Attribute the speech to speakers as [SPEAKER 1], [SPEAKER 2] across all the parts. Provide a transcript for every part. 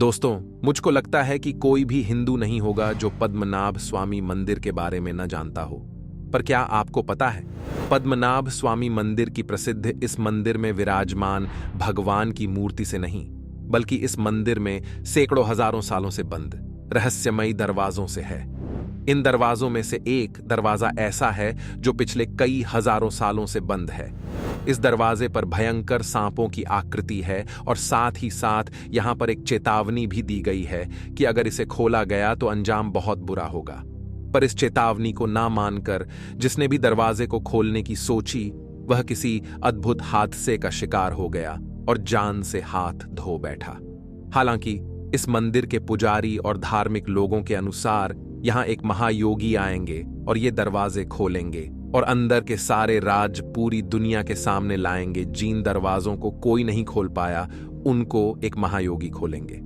[SPEAKER 1] दोस्तों, मुझको लगता है कि कोई भी हिंदू नहीं होगा जो पद्मनाभ स्वामी मंदिर के बारे में न जानता हो। पर क्या आपको पता है, पद्मनाभ स्वामी मंदिर की प्रसिद्ध इस मंदिर में विराजमान भगवान की मूर्ति से नहीं, बल्कि इस मंदिर में सैकड़ों हजारों सालों से बंद रहस्यमयी दरवाजों से है। इन दरवाजों में से एक दरवाजा ऐसा है जो पिछले कई हजारों सालों से बंद है। इस दरवाजे पर भयंकर सांपों की आकृति है और साथ ही साथ यहां पर एक चेतावनी भी दी गई है कि अगर इसे खोला गया तो अंजाम बहुत बुरा होगा। पर इस चेतावनी को ना मानकर जिसने भी दरवाजे को खोलने की सोची, वह किसी अद्भुत हादसे का शिकार हो गया और जान से हाथ धो बैठा। हालांकि इस मंदिर के पुजारी और धार्मिक लोगों के अनुसार यहां एक महायोगी आएंगे और ये दरवाजे खोलेंगे और अंदर के सारे राज पूरी दुनिया के सामने लाएंगे। जिन दरवाजों को कोई नहीं खोल पाया, उनको एक महायोगी खोलेंगे।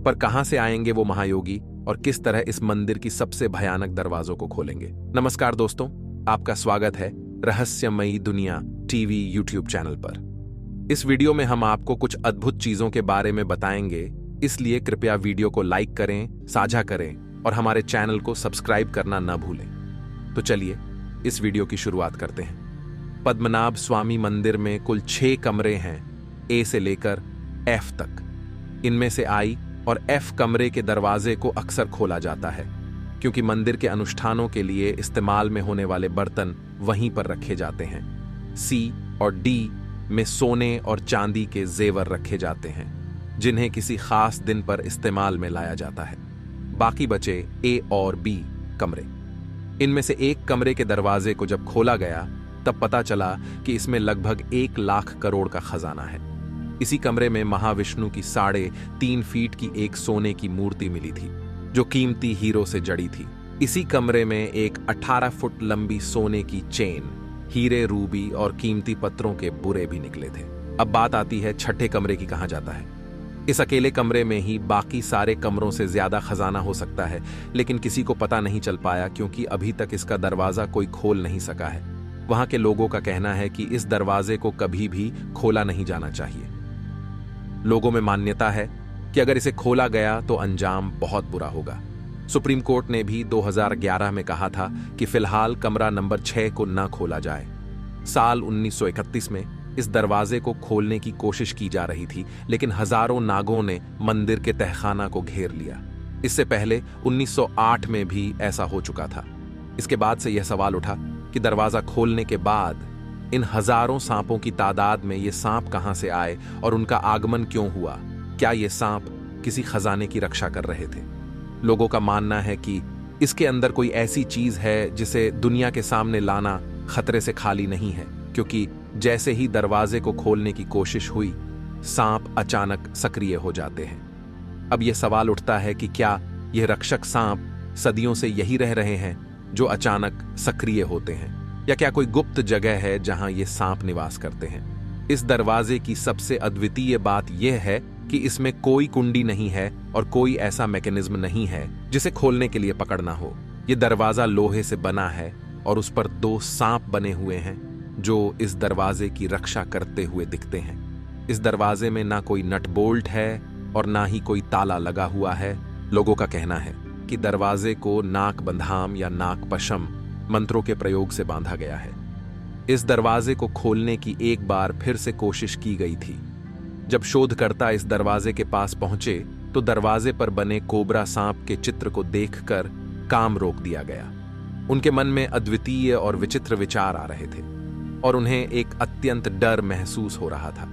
[SPEAKER 1] पर कहां से आएंगे वो महायोगी और किस तरह इस मंदिर की सबसे भयानक दरवाजों को खोलेंगे? नमस्कार दोस्तों, आपका स्वागत है रहस्यमयी दुनिया टीवी यूट्यूब चैनल पर। इस वीडियो में हम आपको कुछ अद्भुत चीजों के बारे में बताएंगे, इसलिए कृपया वीडियो को लाइक करें, साझा करें और हमारे चैनल को सब्सक्राइब करना न भूलें। तो चलिए इस वीडियो की शुरुआत करते हैं। पद्मनाभ स्वामी मंदिर में कुल 6 कमरे हैं, ए से लेकर एफ तक। इनमें से आई और एफ कमरे के दरवाजे को अक्सर खोला जाता है, क्योंकि मंदिर के अनुष्ठानों के लिए इस्तेमाल में होने वाले बर्तन वहीं पर रखे जाते हैं। सी और डी में सोने और चांदी के जेवर रखे जाते हैं, जिन्हें किसी खास दिन पर इस्तेमाल में लाया जाता है। बाकी बचे ए और बी कमरे। इनमें से एक कमरे के दरवाजे को जब खोला गया, तब पता चला कि इसमें लगभग 1 लाख करोड़ का खजाना है। इसी कमरे में महाविष्णु की 3.5 फीट की एक सोने की मूर्ति मिली थी, जो कीमती हीरो से जड़ी थी। इसी कमरे में एक 18 फुट लंबी सोने की चेन, हीरे, रूबी और कीमती पत्थरों के बुरे भी निकले थे। अब बात आती है छठे कमरे की, कहा जाता है इस अकेले कमरे में ही बाकी सारे कमरों से ज्यादा खजाना हो सकता है, लेकिन किसी को पता नहीं चल पाया क्योंकि अभी तक इसका दरवाजा कोई खोल नहीं सका है। वहां के लोगों का कहना है कि इस दरवाजे को कभी भी खोला नहीं जाना चाहिए। लोगों में मान्यता है कि अगर इसे खोला गया तो अंजाम बहुत बुरा होगा। सुप्रीम कोर्ट ने भी 2011 में कहा था कि फिलहाल कमरा नंबर 6 को न खोला जाए। साल 1931 में इस दरवाजे को खोलने की कोशिश की जा रही थी, लेकिन हजारों नागों ने मंदिर के तहखाना को घेर लिया। इससे पहले 1908 में भी ऐसा हो चुका था। इसके बाद से यह सवाल उठा कि दरवाजा खोलने के बाद इन हजारों सांपों की तादाद में ये सांप कहां से आए और उनका आगमन क्यों हुआ? क्या ये सांप किसी खजाने की रक्षा कर रहे थे? लोगों का मानना है कि इसके अंदर कोई ऐसी चीज है जिसे दुनिया के सामने लाना खतरे से खाली नहीं है, क्योंकि जैसे ही दरवाजे को खोलने की कोशिश हुई, सांप अचानक सक्रिय हो जाते हैं। अब यह सवाल उठता है कि क्या यह रक्षक सांप सदियों से यही रह रहे हैं जो अचानक सक्रिय होते हैं, या क्या कोई गुप्त जगह है जहां ये सांप निवास करते हैं? इस दरवाजे की सबसे अद्वितीय बात यह है कि इसमें कोई कुंडी नहीं है और कोई ऐसा मैकेनिज्म नहीं है जिसे खोलने के लिए पकड़ना हो। यह दरवाजा लोहे से बना है और उस पर 2 सांप बने हुए हैं जो इस दरवाजे की रक्षा करते हुए दिखते हैं। इस दरवाजे में ना कोई नट बोल्ट है और ना ही कोई ताला लगा हुआ है। लोगों का कहना है कि दरवाजे को नाक बंधाम या नाक पशम मंत्रों के प्रयोग से बांधा गया है। इस दरवाजे को खोलने की एक बार फिर से कोशिश की गई थी। जब शोधकर्ता इस दरवाजे के पास पहुंचे तो दरवाजे पर बने कोबरा सांप के चित्र को देखकर काम रोक दिया गया। उनके मन में अद्वितीय और विचित्र विचार आ रहे थे और उन्हें एक अत्यंत डर महसूस हो रहा था।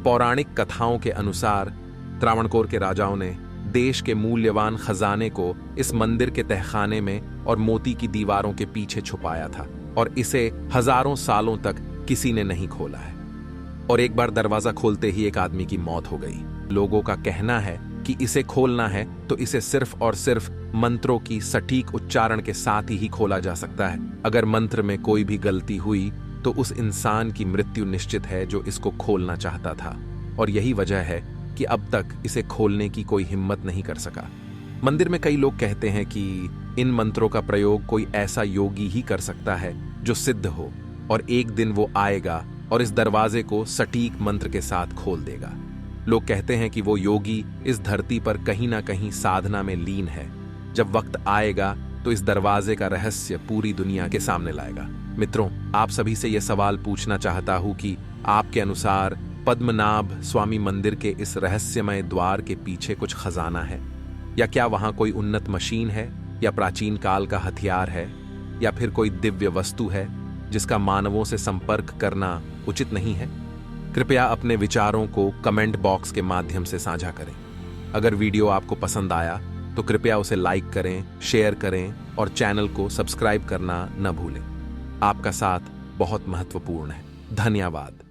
[SPEAKER 1] पौराणिक कथाओं के अनुसार त्रावणकोर के राजाओं ने देश के मूल्यवान खजाने को इस मंदिर के तहखाने में और मोती की दीवारों के पीछे छुपाया था, और इसे हजारों सालों तक किसी ने नहीं खोला है। और एक बार दरवाजा खोलते ही एक आदमी की मौत हो गई। लोगों का कहना है कि इसे खोलना है तो इसे सिर्फ और सिर्फ मंत्रों की सटीक उच्चारण के साथ ही खोला जा सकता है। अगर मंत्र में कोई भी गलती हुई तो उस इंसान की मृत्यु निश्चित है जो इसको खोलना चाहता था, और यही वजह है कि अब तक इसे खोलने की कोई हिम्मत नहीं कर सका। मंदिर में कई लोग कहते हैं कि इन मंत्रों का प्रयोग कोई ऐसा योगी ही कर सकता है जो सिद्ध हो, और एक दिन वो आएगा और इस दरवाजे को सटीक मंत्र के साथ खोल देगा। लोग कहते हैं कि वो योगी इस धरती पर कहीं ना कहीं साधना में लीन है। जब वक्त आएगा तो इस दरवाजे का रहस्य पूरी दुनिया के सामने लाएगा। मित्रों, आप सभी से यह सवाल पूछना चाहता हूं कि आपके अनुसार पद्मनाभ स्वामी मंदिर के इस रहस्यमय द्वार के पीछे कुछ खजाना है, या क्या वहां कोई उन्नत मशीन है, या प्राचीन काल का हथियार है, या फिर कोई दिव्य वस्तु है जिसका मानवों से संपर्क करना उचित नहीं है? कृपया अपने विचारों को कमेंट बॉक्स के माध्यम से साझा करें। अगर वीडियो आपको पसंद आया तो कृपया उसे लाइक करें, शेयर करें और चैनल को सब्सक्राइब करना न भूलें। आपका साथ बहुत महत्वपूर्ण है। धन्यवाद।